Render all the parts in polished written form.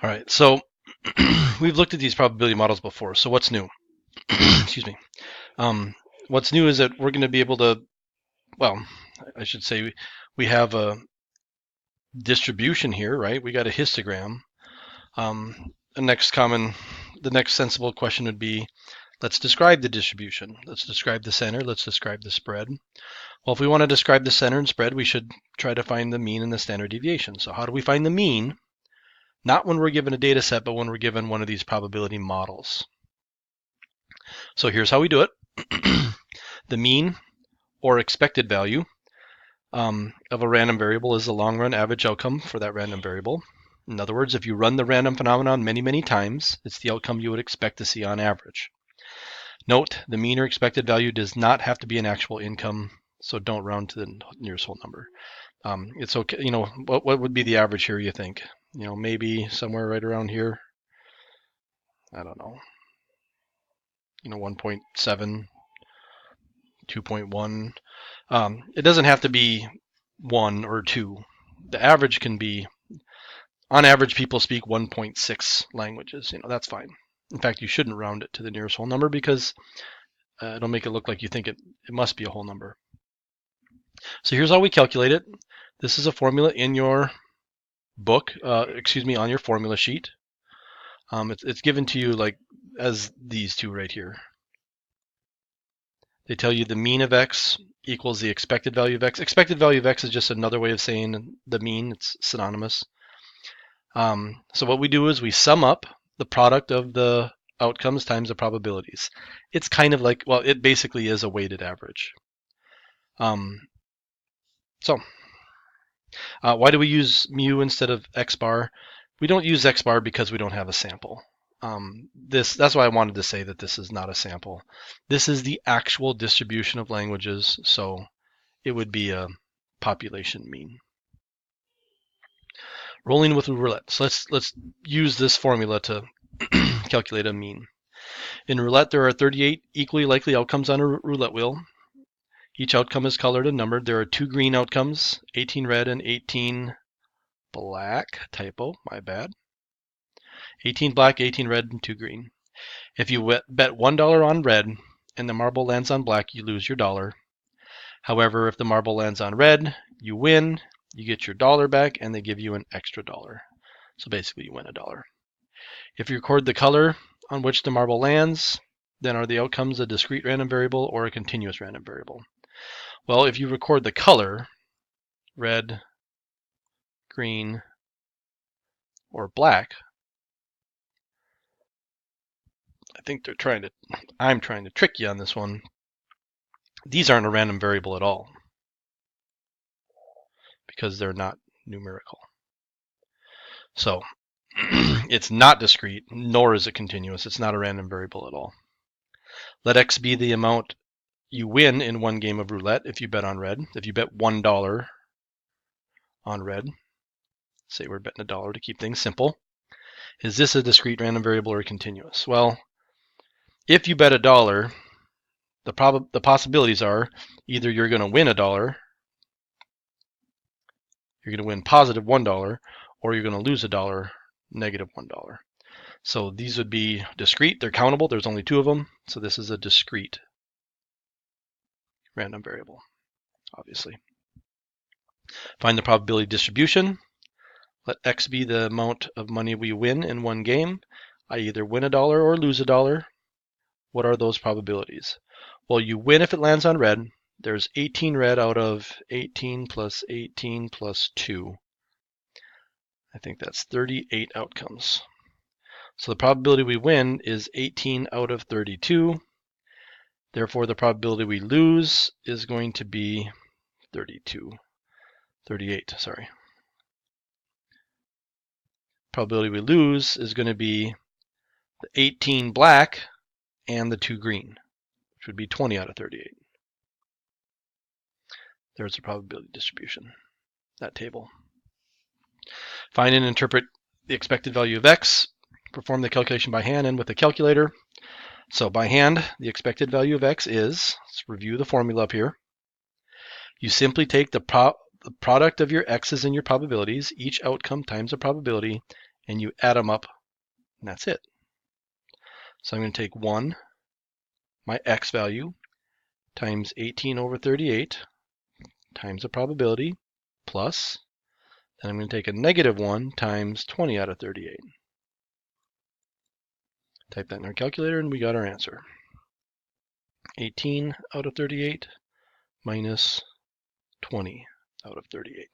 All right, so we've looked at these probability models before. So what's new? Excuse me. Um, what's new is that we're going to be able to, well, I should say we have a distribution here, right? We got a histogram. Um, the next sensible question would be, let's describe the distribution. Let's describe the center. Let's describe the spread. Well, if we want to describe the center and spread, we should try to find the mean and the standard deviation. So how do we find the mean? Not when we're given a data set, but when we're given one of these probability models. So here's how we do it. The mean or expected value of a random variable is the long run average outcome for that random variable. In other words, if you run the random phenomenon many, many times, it's the outcome you would expect to see on average. Note, the mean or expected value does not have to be an actual income, so don't round to the nearest whole number. It's okay, what would be the average here, you think? Maybe somewhere right around here. I don't know. 1.7, 2.1. It doesn't have to be 1 or 2. The average can be, on average, people speak 1.6 languages. That's fine. In fact, you shouldn't round it to the nearest whole number because it'll make it look like you think it must be a whole number. So here's how we calculate it. This is a formula in your book, on your formula sheet. It's given to you like as these two right here. They tell you the mean of x equals the expected value of x. Expected value of x is just another way of saying the mean. It's synonymous. So what we do is we sum up the product of the outcomes times the probabilities. It's kind of like, well, it basically is a weighted average. Why do we use mu instead of x bar? We don't use x bar because we don't have a sample. That's why I wanted to say that this is not a sample. This is the actual distribution of languages, so it would be a population mean. Rolling with roulette. So let's use this formula to calculate a mean. In roulette, there are 38 equally likely outcomes on a roulette wheel. Each outcome is colored and numbered. There are 2 green outcomes, 18 red and 18 black. Typo, my bad. 18 black, 18 red, and 2 green. If you bet $1 on red and the marble lands on black, you lose your dollar. However, if the marble lands on red, you win, you get your dollar back, and they give you an extra dollar. So basically, you win $1. If you record the color on which the marble lands, then are the outcomes a discrete random variable or a continuous random variable? Well, if you record the color, red, green, or black, I'm trying to trick you on this one. These aren't a random variable at all because they're not numerical. So it's not discrete, nor is it continuous. It's not a random variable at all. Let x be the amount you win in one game of roulette if you bet on red. If you bet $1 on red, say we're betting $1 to keep things simple. Is this a discrete random variable or continuous? Well, if you bet $1, the possibilities are either you're going to win $1, you're going to win positive $1, or you're going to lose $1, negative $1. So these would be discrete. They're countable. There's only 2 of them. So this is a discrete random variable, obviously. Find the probability distribution. Let x be the amount of money we win in one game. I either win $1 or lose $1. What are those probabilities? Well, you win if it lands on red. There's 18 red out of 18 plus 18 plus 2. I think that's 38 outcomes. So the probability we win is 18 out of 32. Therefore, the probability we lose is going to be 38, sorry. Probability we lose is going to be the 18 black and the 2 green, which would be 20 out of 38. There's the probability distribution, that table. Find and interpret the expected value of x. Perform the calculation by hand and with a calculator. So by hand, the expected value of x is, let's review the formula up here. You simply take the product of your x's and your probabilities, each outcome times the probability, and you add them up, and that's it. So I'm going to take 1, my x value, times 18 over 38, times the probability, plus, then I'm going to take a negative 1 times 20 out of 38. Type that in our calculator, and we got our answer. 18 out of 38 minus 20 out of 38.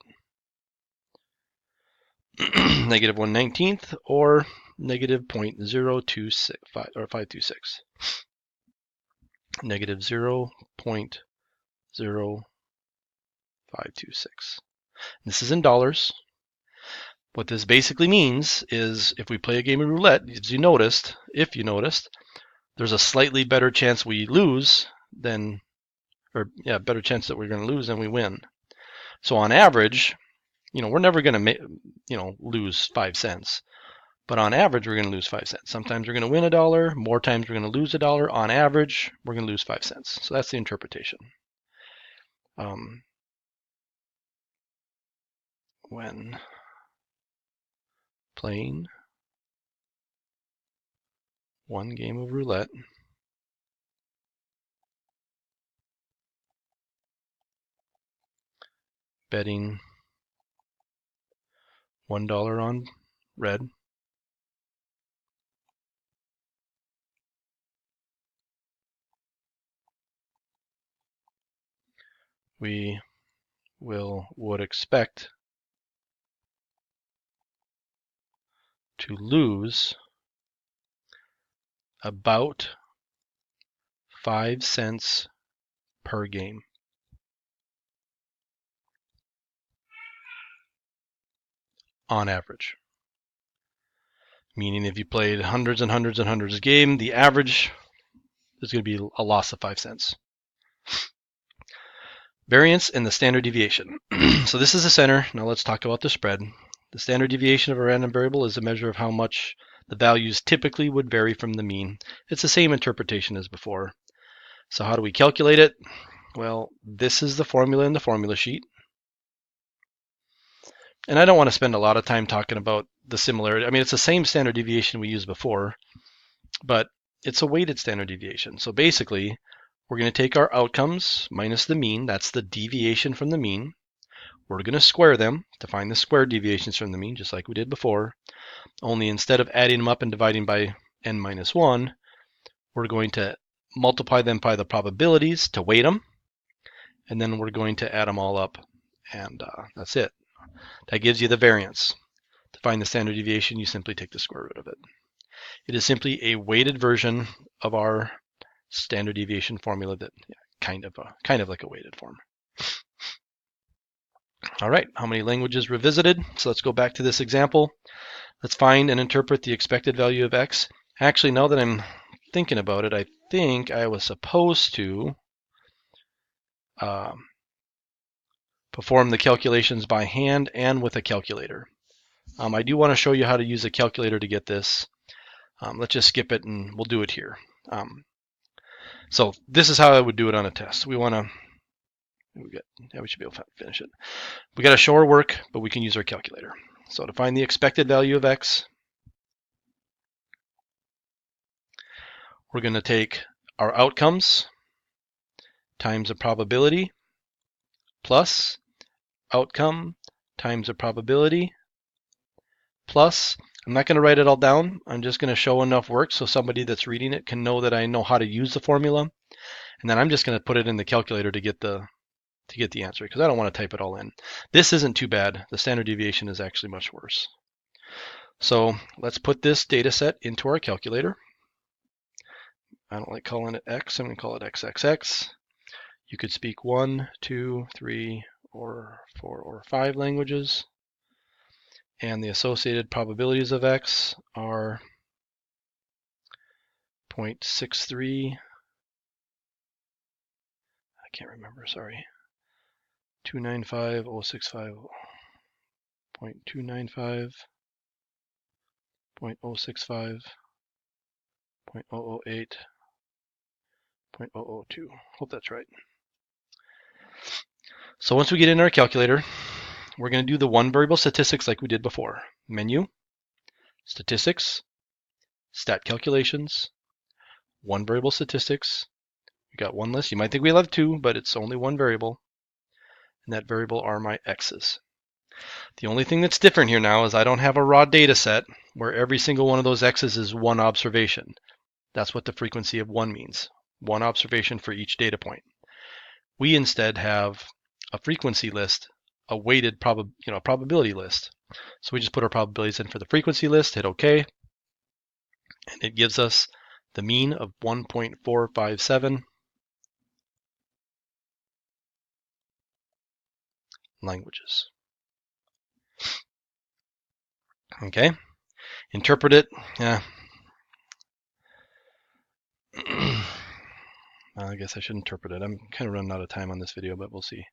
Negative 1/19th, or negative 0.025 or 526. Negative 0.0526. This is in dollars. What this basically means is if we play a game of roulette, if you noticed, there's a slightly better chance we lose than, better chance that we're going to lose than we win. So on average, we're never going to, lose 5 cents. But on average, we're going to lose 5 cents. Sometimes we're going to win $1. More times we're going to lose $1. On average, we're going to lose 5 cents. So that's the interpretation. When playing one game of roulette, betting $1 on red, we would expect to lose about 5 cents per game. On average. Meaning if you played hundreds and hundreds and hundreds of games, the average is going to be a loss of 5 cents. Variance and the standard deviation. So this is the center. Now let's talk about the spread. The standard deviation of a random variable is a measure of how much the values typically would vary from the mean. It's the same interpretation as before. So how do we calculate it? Well, this is the formula in the formula sheet. And I don't want to spend a lot of time talking about the similarity. I mean, it's the same standard deviation we used before, but it's a weighted standard deviation. So basically, we're going to take our outcomes minus the mean. That's the deviation from the mean. We're going to square them to find the squared deviations from the mean, just like we did before. Only instead of adding them up and dividing by n minus 1, we're going to multiply them by the probabilities to weight them. And then we're going to add them all up. And that's it. That gives you the variance. To find the standard deviation, you simply take the square root of it. It is simply a weighted version of our standard deviation formula that kind of like a weighted form. All right, how many languages revisited? So let's go back to this example. Let's find and interpret the expected value of x. Actually, now that I'm thinking about it, I think I was supposed to perform the calculations by hand and with a calculator. I do want to show you how to use a calculator to get this. Let's just skip it and we'll do it here. So this is how I would do it on a test. We should be able to finish it. We got to show our work, but we can use our calculator. So to find the expected value of x, we're going to take our outcomes times a probability plus outcome times a probability plus, I'm not going to write it all down. I'm just going to show enough work so somebody that's reading it can know that I know how to use the formula. And then I'm just going to put it in the calculator to get the answer because I don't want to type it all in. This isn't too bad. The standard deviation is actually much worse. So let's put this data set into our calculator. I don't like calling it x. I'm going to call it xxx. You could speak 1, 2, 3, or 4 or 5 languages. And the associated probabilities of x are 0.63. I can't remember, sorry. 295, 065, 0.295, 0.065, 0.008, 0.002. Hope that's right. So once we get in our calculator, we're going to do the one variable statistics like we did before. Menu, statistics, stat calculations, one variable statistics. We got one list. You might think we'll have two, but it's only one variable. And that variable are my x's. The only thing that's different here now is I don't have a raw data set where every single one of those x's is one observation. That's what the frequency of one means. One observation for each data point. We instead have a frequency list, a weighted probability list. So we just put our probabilities in for the frequency list, hit OK, and it gives us the mean of 1.457 languages. Okay, interpret it. Yeah. I guess I should interpret it. I'm kind of running out of time on this video, but we'll see.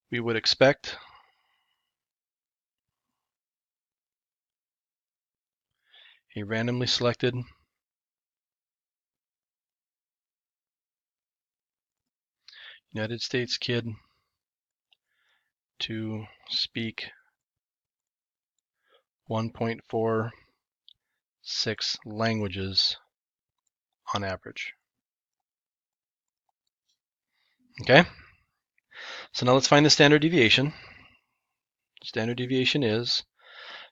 We would expect a randomly selected United States kid to speak 1.46 languages on average. Okay, so now let's find the standard deviation. Standard deviation is,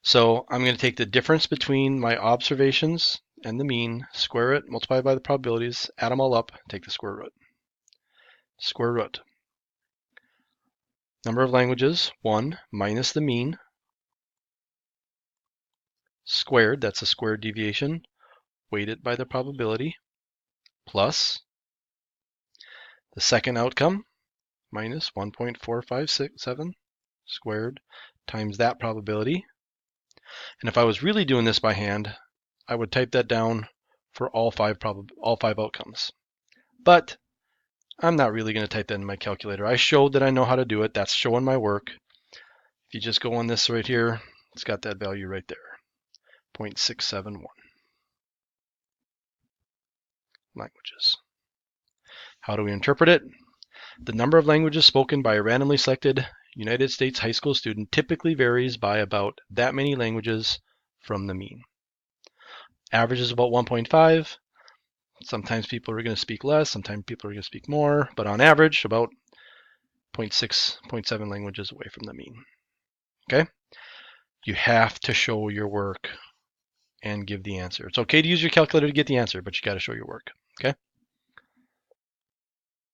so I'm going to take the difference between my observations and the mean, square it, multiply by the probabilities, add them all up, take the square root. Square root. Number of languages, 1, minus the mean, squared, that's a squared deviation, weighted by the probability, plus the second outcome, minus 1.457 squared times that probability. And if I was really doing this by hand, I would type that down for all five outcomes. But I'm not really going to type that in my calculator. I showed that I know how to do it. That's showing my work. If you just go on this right here, it's got that value right there, 0.671 languages. How do we interpret it? The number of languages spoken by a randomly selected United States high school student typically varies by about that many languages from the mean. Average is about 1.5. Sometimes people are going to speak less, sometimes people are going to speak more, but on average, about 0.6, 0.7 languages away from the mean. Okay? You have to show your work and give the answer. It's okay to use your calculator to get the answer, but you got to show your work. Okay?